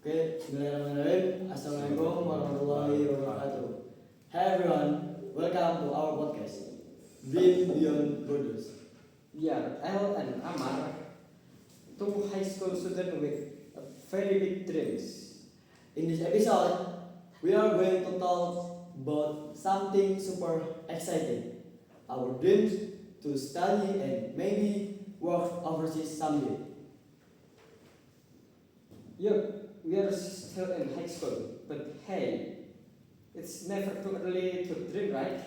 Okay, Bismillahirrahmanirrahim. Assalamualaikum warahmatullahi wabarakatuh. Hi everyone, welcome to our podcast, Dream Beyond Borders. We are Al and Amar, two high school students with very big dreams. In this episode, we are going to talk about something super exciting, our dreams to study and maybe work overseas someday. Yup, we are still in high school, but hey, it's never too early to dream, right?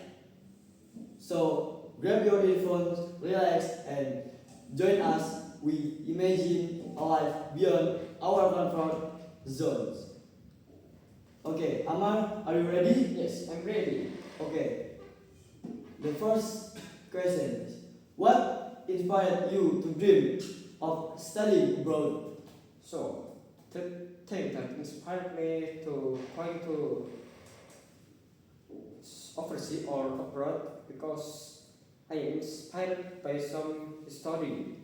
So grab your earphones, relax, and join us. We imagine a life beyond our comfort zones. Okay, Amar, are you ready? Yes, I'm ready. Okay. The first question is, what inspired you to dream of studying abroad? So, the thing that inspired me to going to overseas or abroad because I am inspired by some story.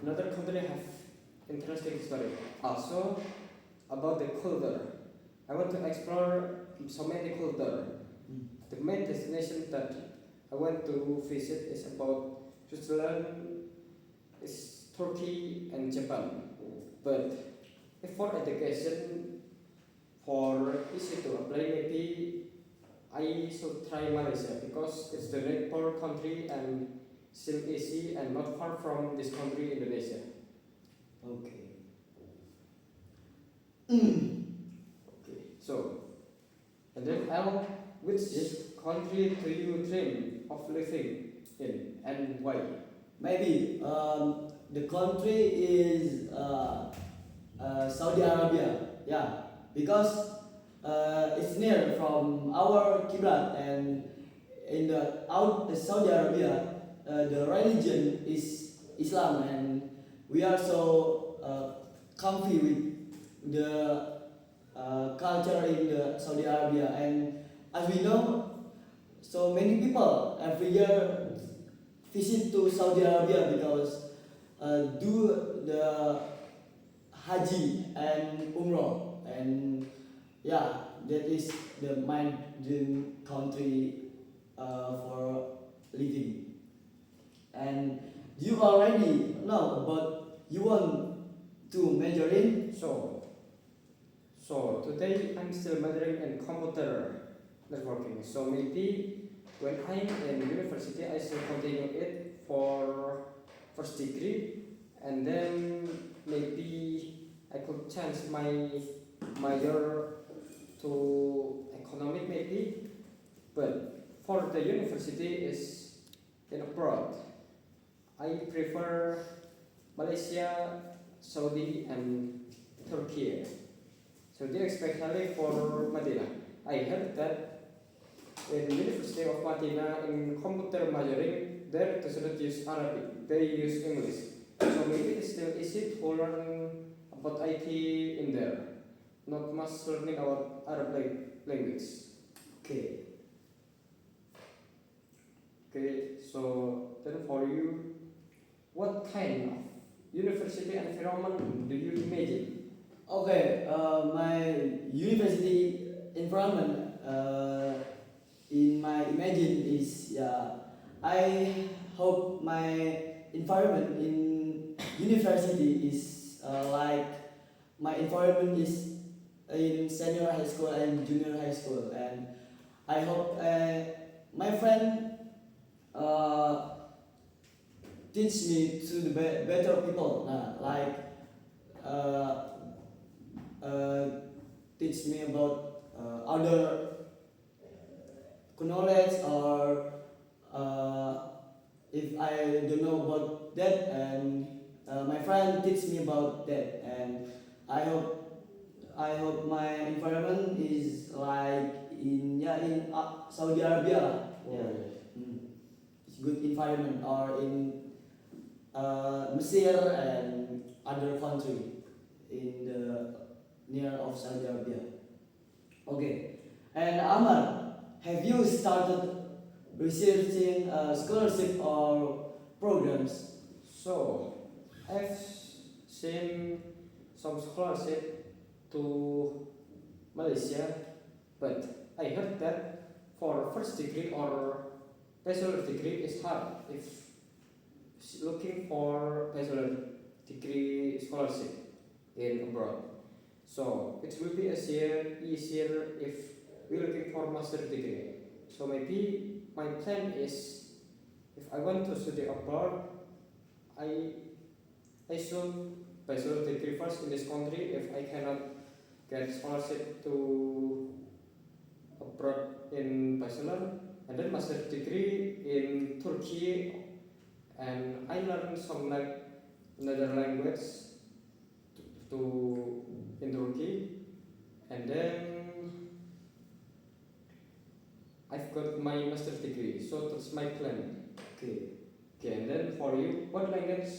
Another country have interesting story. Also about the culture. I want to explore so many culture. The main destination that I want to visit is about Switzerland, is Turkey and Japan. But if for education, for easy to apply, maybe I should try Malaysia because it's the neighbor country and still easy and not far from this country, Indonesia. Okay. Okay, so and then Al, which country do you dream of living in and why? Maybe the country is Saudi Arabia. Yeah, because it's near from our Kiblat, and in the Saudi Arabia, the religion is Islam, and we are so comfy with the culture in the Saudi Arabia. And as we know, so many people every year visit to Saudi Arabia because do the Haji and Umrah, and yeah, that is my dream country for living. And you already know about you want to major in. So today I'm still majoring in computer networking. So maybe when I'm in university I should continue it for first degree, and then maybe I could change my major to economic maybe. But for the university is in abroad. I prefer Malaysia, Saudi and Turkey. Saudi especially for Madinah. I heard that in University of Madinah in computer majoring there does not use Arabic, they use English. So maybe it's still easy to learn about IT in there. Not much learning about Arabic language. Okay. Okay, so then for you, what kind of university environment do you imagine? Okay, my university environment in my imagine is, yeah, I hope my environment in university is like my environment is in senior high school and junior high school. And I hope my friend uh, teach me to the better people, like uh, teach me about other knowledge, or if I don't know about that, and my friend teach me about that. And I hope my environment is like in Saudi Arabia. Yeah. It's good environment, or in Mesir and other country in the near of Saudi Arabia. Okay, and Amar, have you started researching scholarship or programs? So I've seen some scholarship to Malaysia, but I heard that for first degree or bachelor degree is hard if looking for bachelor degree scholarship in abroad. So it will be easier if we're looking for master degree. So maybe my plan is if I want to study abroad, I should bachelor degree first in this country if I cannot get scholarship to abroad in bachelor, and then master degree in Turkey, and I learned some like another language to in Turkey, and then I've got my master's degree. So that's my plan. Okay. Okay, and then for you, what language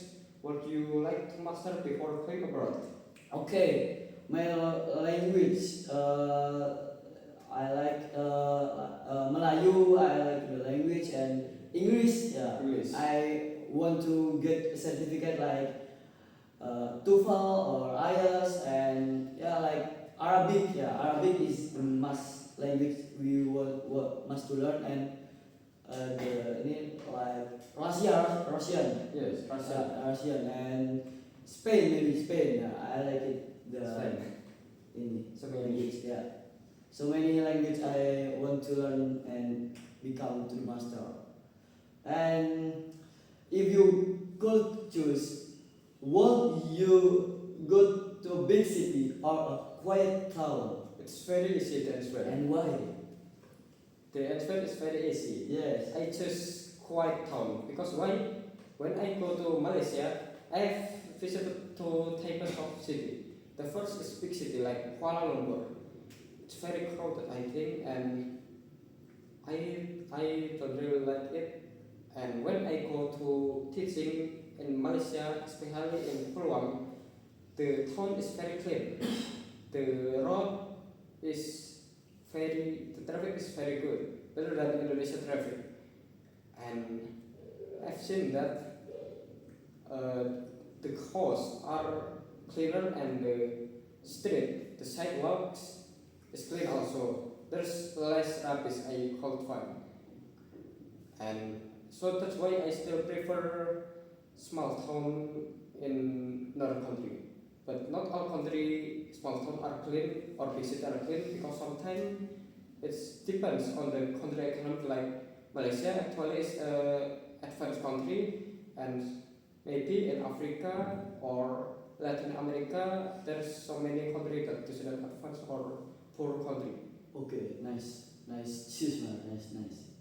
would you like to master before going abroad? Okay, my language. I like Melayu. I like the language and English. Yeah. English. I want to get a certificate like TOEFL or IELTS, and yeah, like Arabic. Yeah, Arabic is the must language we must to learn, and the ini like Russian. Yes, Russian and Spain, maybe Spain. Yeah, I like it. The Spain. ini So many. language. Yeah, so many language I want to learn and become to the master. And if you could choose, would you go to a big city or a quiet town, It's very easy to answer. and why? The answer is very easy. Yes. I choose quiet town because why? When I go to Malaysia, I have visited to types of city. The first is big city like Kuala Lumpur. It's very crowded, I think, and I don't really like it. And when I go to teaching in Malaysia, especially in Peluang, the town is very clean. The road is the traffic is very good, better than Indonesia traffic. And I've seen that the coasts are cleaner and the sidewalks is clean also. There's less rubbish I could find. And so that's why I still prefer small town in another country. But not all country small town are clean or big city are clean because sometimes it depends on the country economy. Like Malaysia actually is a advanced country, and maybe in Africa or Latin America there's so many countries that is not advanced or poor country. Okay, nice choose, man. Nice.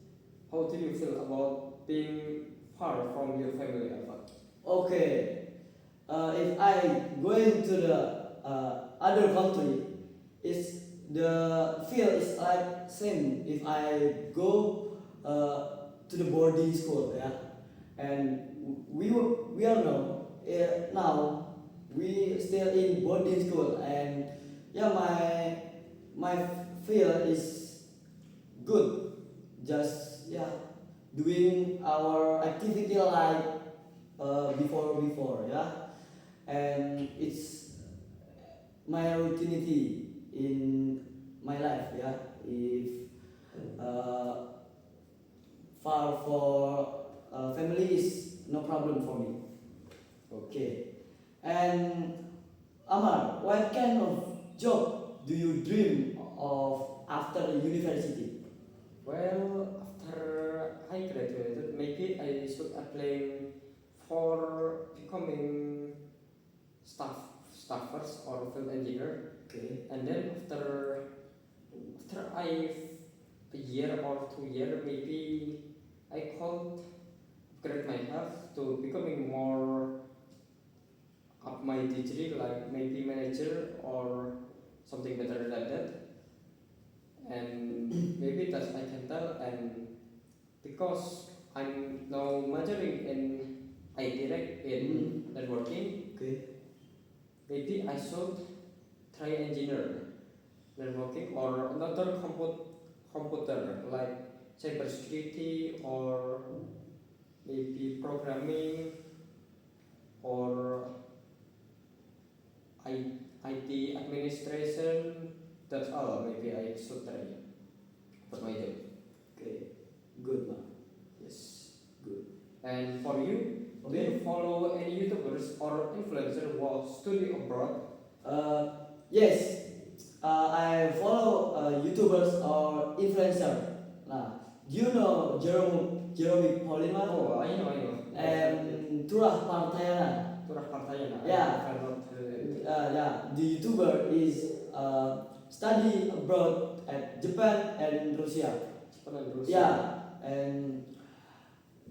How do you feel about being far from your family, Alpha? Okay, if I going to the other country, it's the feel is like same. If I go to the boarding school, yeah, and we all know now we still in boarding school, and yeah, my feel is good. Just yeah, doing our activity like before, yeah, and it's my routine in my life, yeah. If far for family is no problem for me. Okay, and Amar, what kind of job do you dream of after university? Well, after I graduated, maybe I should apply for becoming staffers or field engineer. Okay. And then after a year or 2 years, maybe I could upgrade my health to becoming more up my degree, like maybe manager or something better than that. And maybe that I can tell. And because I'm now majoring in IT in networking, Okay. maybe I should try engineer networking or another computer like cybersecurity or maybe programming, or IT administration. That's all. Maybe I should try for my job. Okay, good man. Yes. Good. And for you, do you follow any YouTubers or influencer who study abroad? Yes, I follow YouTubers or influencer. Nah, do you know Jeremy Polima Oh, I know. and Turah Partayana? Turah Partayana. Yeah. I have not heard it. Yeah, the YouTuber is study abroad at Japan and Russia. Japan and Russia. Yeah, and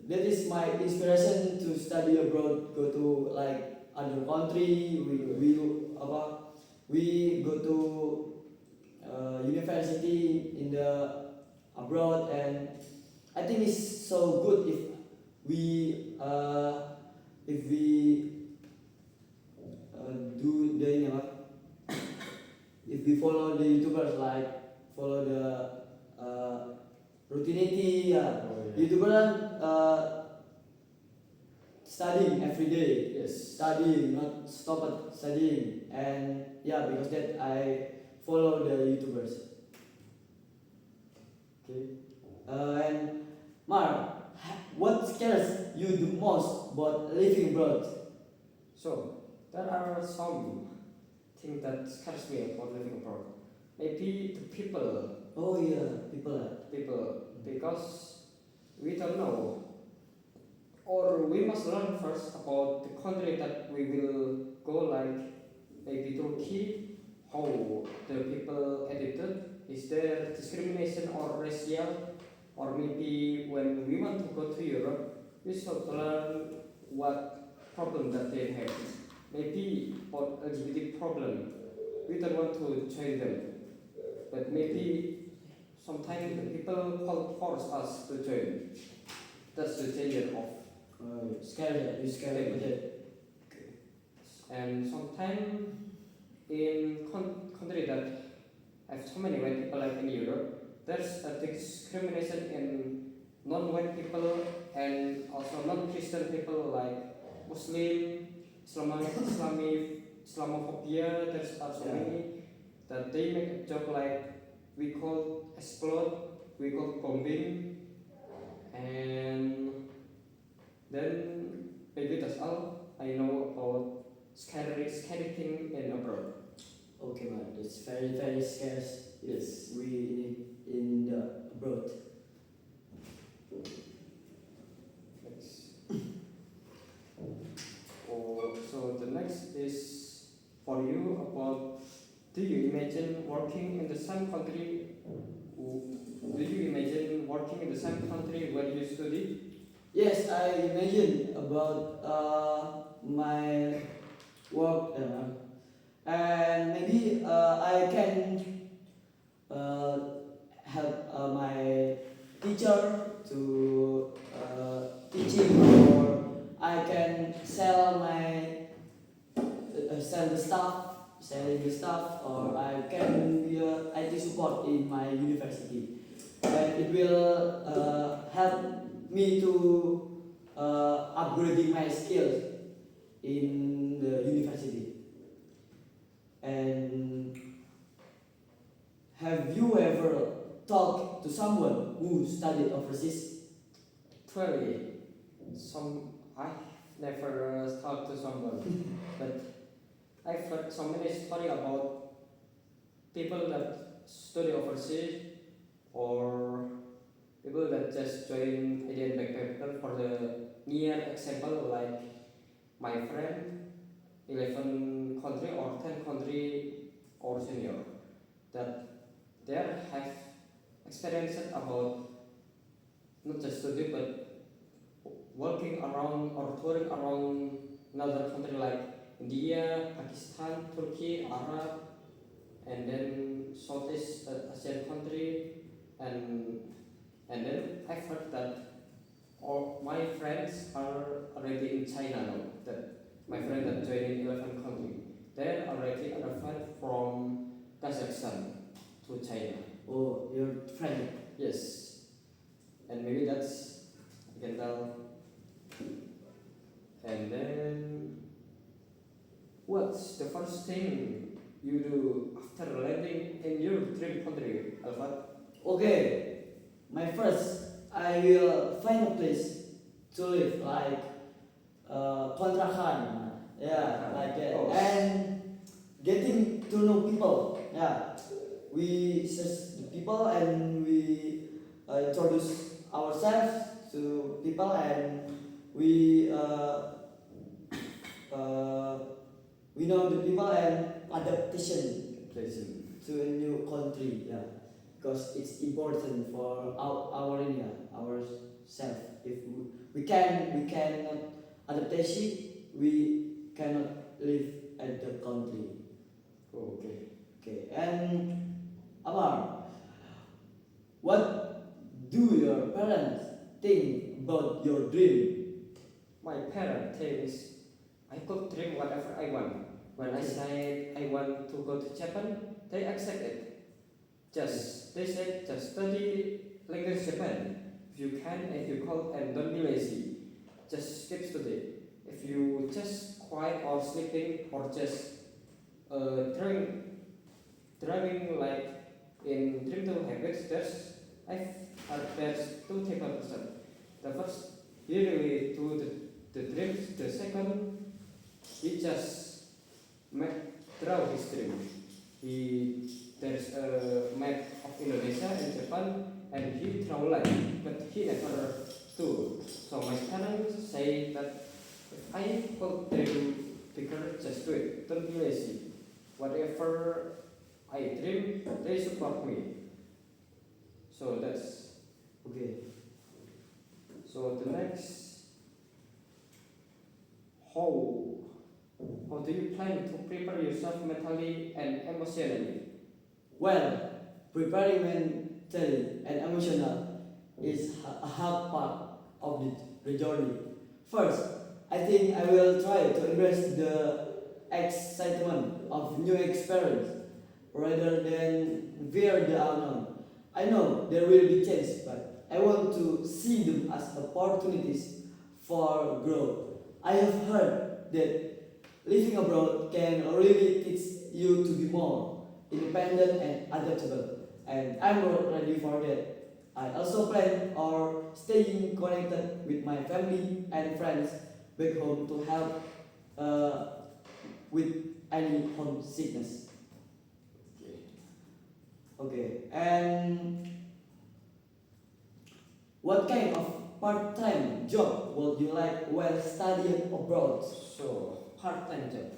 that is my inspiration to study abroad. Go to like other country. We go to university in the abroad, and I think it's so good if we do the ini apa? If we follow the YouTubers, like follow the routinity, yeah. Oh, yeah. YouTuber kan studying every day, Yes. studying, not stop at studying, and yeah, because that I follow the YouTubers. Okay. And Mar, what scares you the most about living abroad? So there are some things that scares me about living abroad. Maybe the people, Oh yeah, people. because we don't know, or we must learn first about the country that we will go, like maybe Turkey, how the people attitude, is there discrimination or racial, or maybe when we want to go to Europe, we should learn what problem that they have. Maybe about LGBT problem, we don't want to join them, but maybe sometimes the people force us to join. That's the danger of. Scary, you scary with it. And sometimes in country that have so many white people like in Europe, there's a discrimination in non-white people and also non-Christian people like Muslim, Islamophobia. There's also Yeah. many that they make a joke like we call explode, we call bombing, and then maybe that's all I know about scary thing in abroad. Okay, man, it's very scarce. Yes, we in the abroad. Next. So the next is for you about, do you imagine working in the same country? Do you imagine working in the same country where you study? Yes, I imagine about my work, and maybe I can help my teacher to teaching, or I can sell selling the stuff, or I can be a IT support in my university, and it will help me to upgrading my skills in the university. And have you ever talked to someone who studied overseas? Actually, I never talked to someone, but I've heard so many stories about people that study overseas or people that just join Indian backpacker. For the near example, like my friend, 11 country or 10 country or senior, that there have experienced about not just study but working around or touring around another country like India, Pakistan, Turkey, Arab, and then Southeast Asian country, and then I've heard that all my friends are already in China now. That my friend that joined 11 country, they're already arrived from Kazakhstan to China. Oh, your friend. Yes, and maybe that's I can tell. And then What's the first thing you do after landing in your dream country, Alfred? Okay, my first, I will find a place to live, like kontrakan, yeah, like that, Oh. and getting to know people. Yeah, we search the people and we introduce ourselves to people, and we uh, we know the people and adaptation to a new country. Yeah, because it's important for our India, ourself. If we cannot adaptation, we cannot live at the country. Oh, okay. Okay, and Amar, what do your parents think about your dream? My parent thinks I could dream whatever I want. When I said I want to go to Japan, they accept it. They said just study language Japan. If you can and you call and don't be lazy. Just keep study. If you just quiet or sleeping or just driving like in dream to habits, there's two type of person. The first he really do the dreams. The second he just draw his dream. There's a map of Indonesia and Japan, and he draw line, but he never do. So my parents say that if I could dream bigger, just do it. Don't be lazy. Whatever I dream, they support me. So that's Okay. so the next. How how do you plan to prepare yourself mentally and emotionally? Well, preparing mentally and emotional is a half part of the journey. First, I think I will try to embrace the excitement of new experience rather than fear the unknown. I know there will be change, but I want to see them as opportunities for growth. I have heard that living abroad can really teach you to be more independent and adaptable, and I'm ready for that. I also plan on staying connected with my family and friends back home to help uh, with any homesickness. Okay, and what kind of part-time job would you like while studying abroad? So part-time job.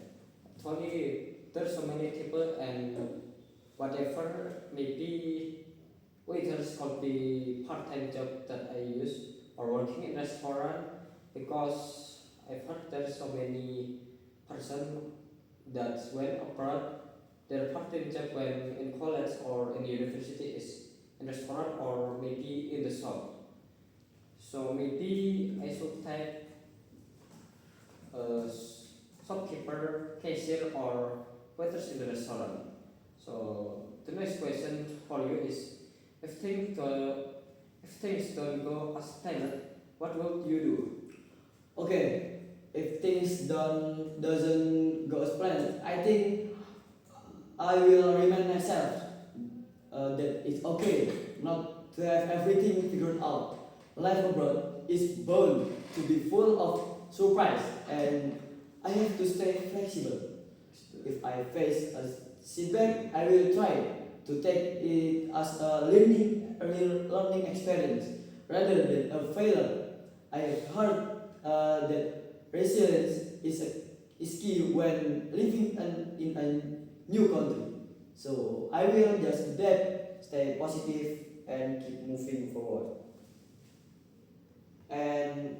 Actually, there's so many people and whatever maybe waiters could be part-time job that I use or working in restaurant because I've heard there's so many person that went abroad. Their part-time job when in college or in university is in restaurant or maybe in the shop. So maybe I should take a shopkeeper, cashier, or waiters in the restaurant. So the next question for you is, if things don't go as planned, what will you do? Okay, if things doesn't go as planned, I think I will remind myself that it's okay not to have everything figured out. Life abroad is bound to be full of surprise, and I have to stay flexible. If I face a setback, I will try to take it as a real learning experience rather than a failure. I have heard that resilience is key when living in a new country. So I will just adapt, stay positive, and keep moving forward. And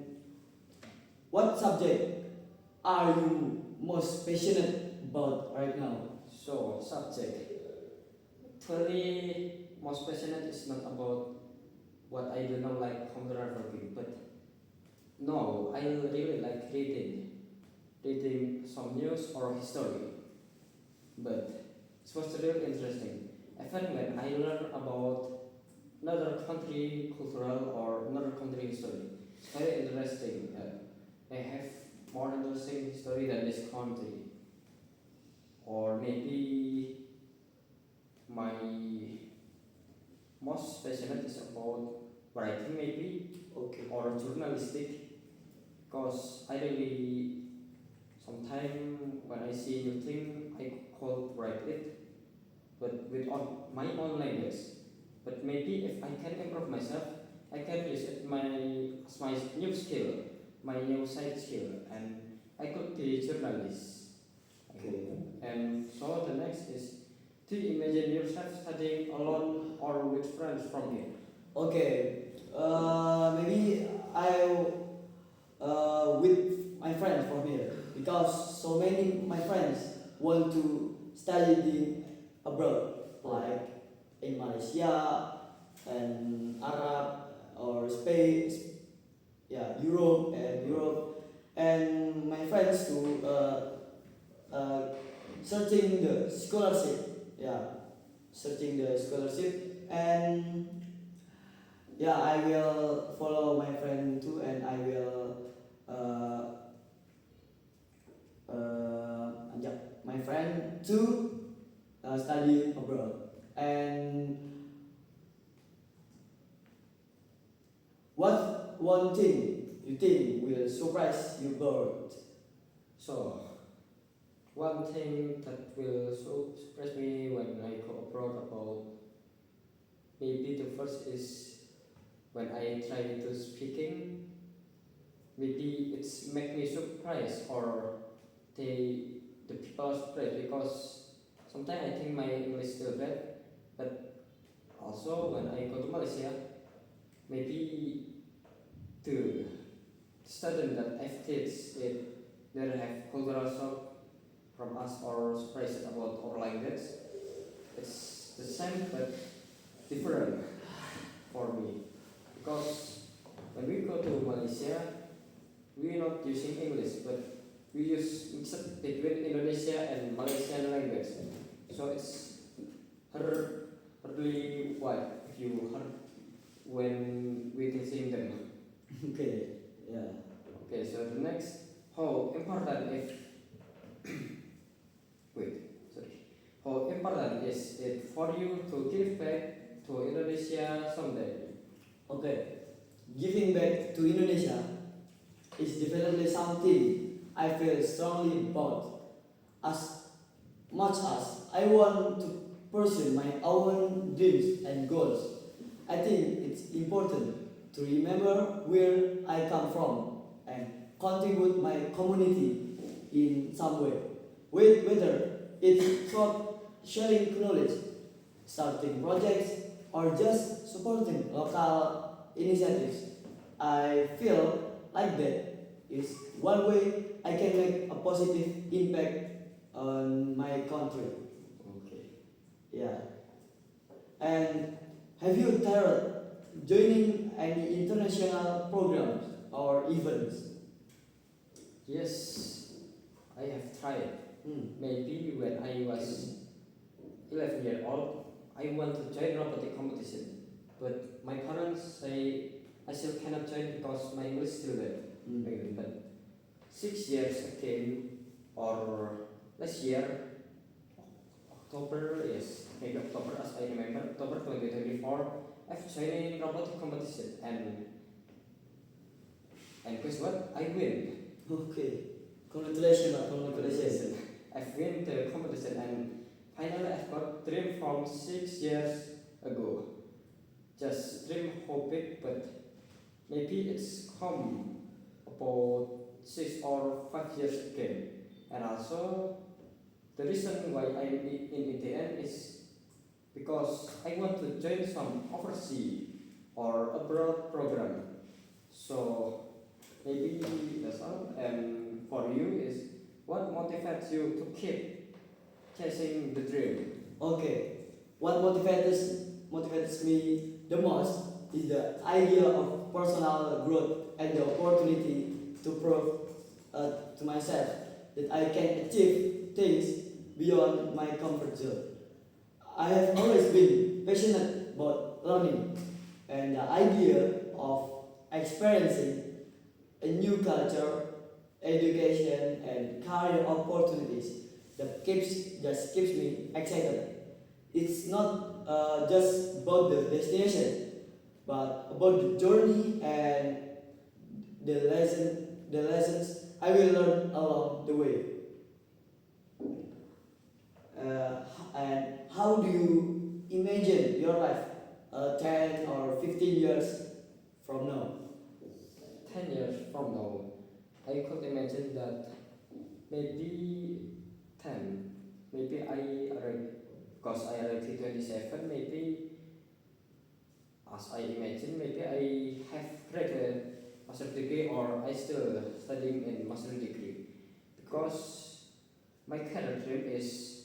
what subject are you most passionate about right now? So subject. Actually, most passionate is not about what I do not like computer working, but no, I really like reading some news or history. But it was really interesting. Even when I learn about another country cultural or another country history, it's very interesting. They have more interesting history than this country. or maybe my most passionate is about writing maybe Okay. or journalistic, because I really sometimes when I see new thing I could write it, but with my own language. But maybe if I can improve myself, I can use it as my new skill, my new side skill, and I could be journalist. Okay. And so the next is, do you imagine yourself studying alone or with friends from here? Okay. Maybe I with my friends from here because so many my friends want to study abroad, like in Malaysia and Arab or Spain, yeah, Europe, and my friends to searching the scholarship, yeah, searching the scholarship, and yeah, I will follow my friend too, and I will ajak my friend to study abroad. And what one thing you think will surprise you both? So, one thing that will surprise me when I go abroad about, maybe the first is when I try to speaking, maybe it's make me surprised or the people are surprised, because sometimes I think my English is still bad, but also when I go to Malaysia, maybe the student that I've teach it, they have cultural shock from us or surprised about our language. It's the same but different for me, because when we go to Malaysia, we are not using English, but we use mixed between Indonesia and Malaysian language. So it's hardly what if you heard when we teaching them. Okay, yeah. Okay, so the next, how important if wait, sorry, how important is it for you to give back to Indonesia someday? Okay, giving back to Indonesia is definitely something I feel strongly about. As much as I want to pursue my own dreams and goals, I think it's important to remember where I come from and contribute my community in some way. Whether it's through sharing knowledge, starting projects, or just supporting local initiatives, I feel like that is one way I can make a positive impact on my country. Okay. Yeah. And have you tried joining any international programs or events? Yes, I have tried. Hmm. Maybe when I was 11 years old, I want to join robotic competition, but my parents say I still cannot join because my English is still bad. Hmm. But 6 years again, or last year, October, yes, maybe October as I remember, October 2024, I've joined robotic competition, and guess what? I win. Okay. Congratulations, congratulations. I've win the competition, and finally I've got dream from 6 years ago. Just dream hope it, but maybe it's come about 6 or 5 years again. And also the reason why I'm in ETN is because I want to join some overseas or abroad program. So maybe that's all. And for you is, what motivates you to keep chasing the dream? Okay. What motivates me the most is the idea of personal growth and the opportunity to prove to myself that I can achieve things beyond my comfort zone. I have always been passionate about learning and the idea of experiencing a new culture, education, and career opportunities that keeps me excited. It's not just about the destination, but about the journey and the lessons I will learn along the way. And how do you imagine your life 10 or 15 years from now? 10 years from now, I could imagine that maybe 10, maybe I already, because I already 27, maybe as I imagine, maybe I have graduated master degree or I still studying in master degree. Because my career dream is,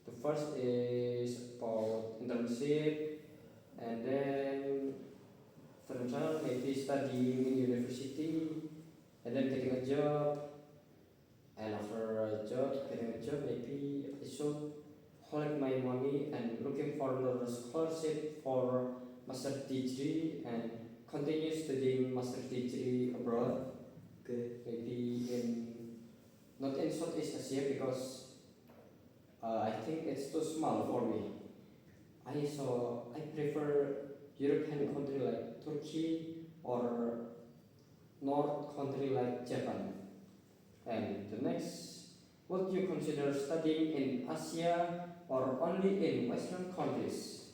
the first is about internship, and then further maybe studying in university, and then getting a job, and after a job, getting a job, maybe I should collect my money and looking for another scholarship for master degree and continue studying master degree abroad, Okay. maybe in not in Southeast Asia because I think it's too small for me. I prefer European country like Turkey or North country like Japan. And the next, would you consider studying in Asia or only in Western countries?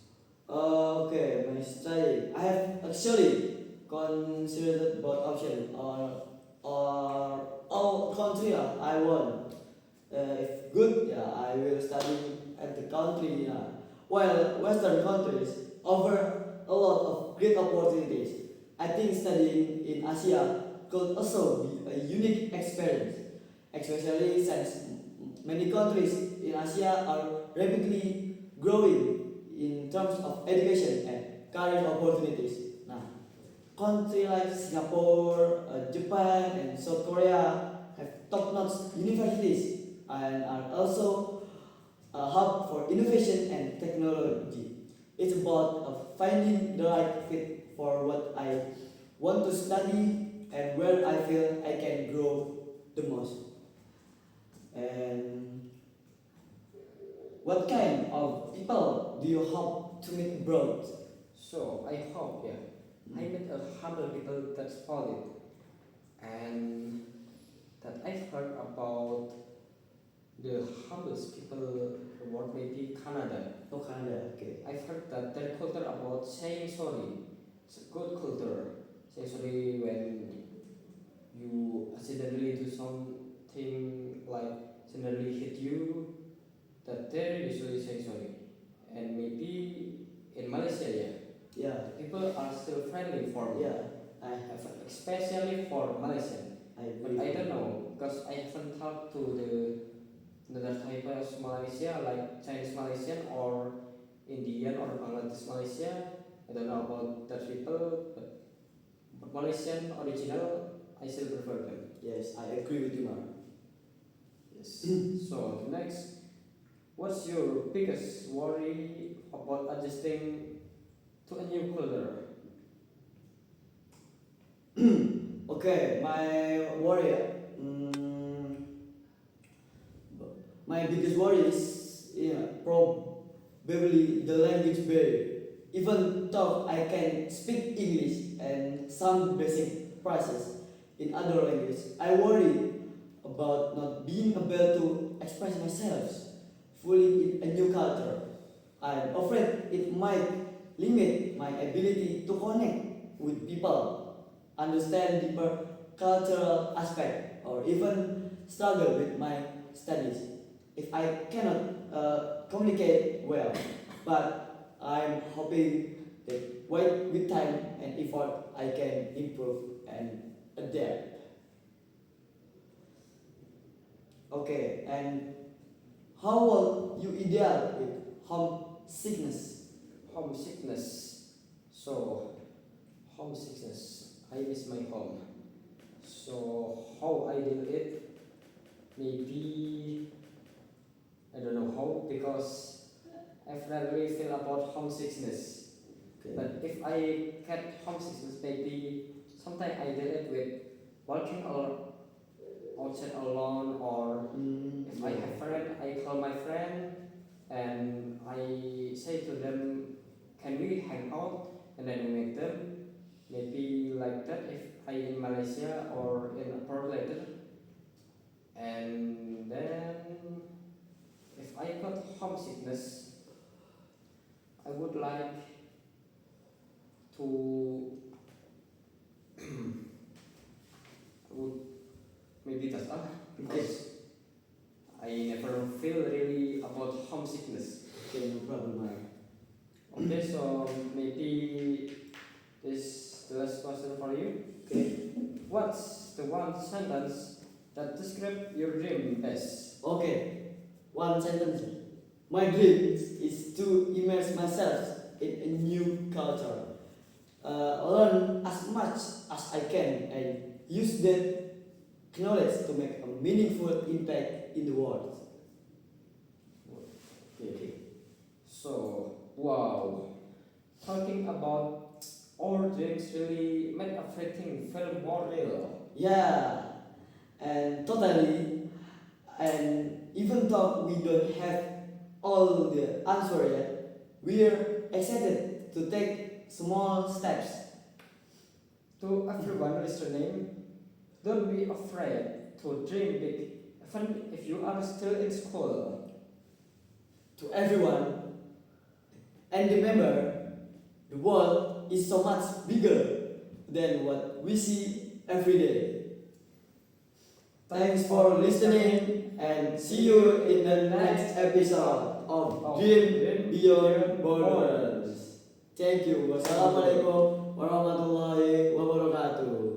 Okay, my study. I have actually considered both options or all country I want. If good, yeah, I will study at the country. Yeah. While Western countries offer a lot of great opportunities, I think studying in Asia could also be a unique experience, especially since many countries in Asia are rapidly growing in terms of education and career opportunities. Nah, countries like Singapore, Japan, and South Korea have top-notch universities and are also a hub for innovation and technology. It's about finding the right fit for what I want to study and where I feel I can grow the most. And what kind of people do you hope to meet abroad? So I hope, yeah, I met a humble people that's solid and that I've heard about the humblest people in the world, maybe Canada. Oh, Canada, okay. I've heard that their culture about saying sorry. It's a good culture. Say sorry when you accidentally do something like accidentally hit you. That they usually say sorry. And maybe in Malaysia, yeah, Yeah, people are still friendly for me. yeah, I have, Especially for Malaysian. I But agree. I don't know because I haven't talked to the other type of Malaysia like Chinese Malaysian or Indian or Bangladesh Malaysia. I don't know about that people, but Malaysian original I still prefer them. Yes, I agree with you, Mark. Yes. So the next, what's your biggest worry about adjusting to a new culture? Okay, my worry. mm, my biggest worry is probably the language barrier. Even though I can speak English and some basic phrases in other languages, I worry about not being able to express myself fully in a new culture. I'm afraid it might limit my ability to connect with people, understand deeper cultural aspect, or even struggle with my studies if I cannot communicate well. But I'm hoping that with time and effort I can improve and adapt. Okay, and how will you deal with homesickness? Homesickness. So homesickness. I miss my home. So how I deal it? Maybe I don't know how because I rarely feel about homesickness. Okay. But if I get homesickness, maybe sometimes I deal it with working or outside alone, or if I have friend, I call my friend and I say to them, can we hang out? And then we meet them. Maybe like that if I in Malaysia or in abroad later. And then if I got homesickness, I would like to I would maybe that's all because I never feel really about homesickness. Okay, no problem, Mike. Okay, so maybe this the last question for you. Okay. What's the one sentence that describes your dream best? Okay. One sentence. My dream is to immerse myself in a new culture. Learn as much as I can and use that knowledge to make a meaningful impact in the world. Okay. So wow, talking about our dreams really make everything feel more real. Yeah, and totally. And even though we don't have all the answer yet, we're excited to take small steps. To everyone listening, don't be afraid to dream big, even if you are still in school. To everyone, and remember, the world is so much bigger than what we see every day. Thanks for listening and see you in the next episode of Dream Beyond Borders. Thank you. Wassalamualaikum warahmatullahi wabarakatuh.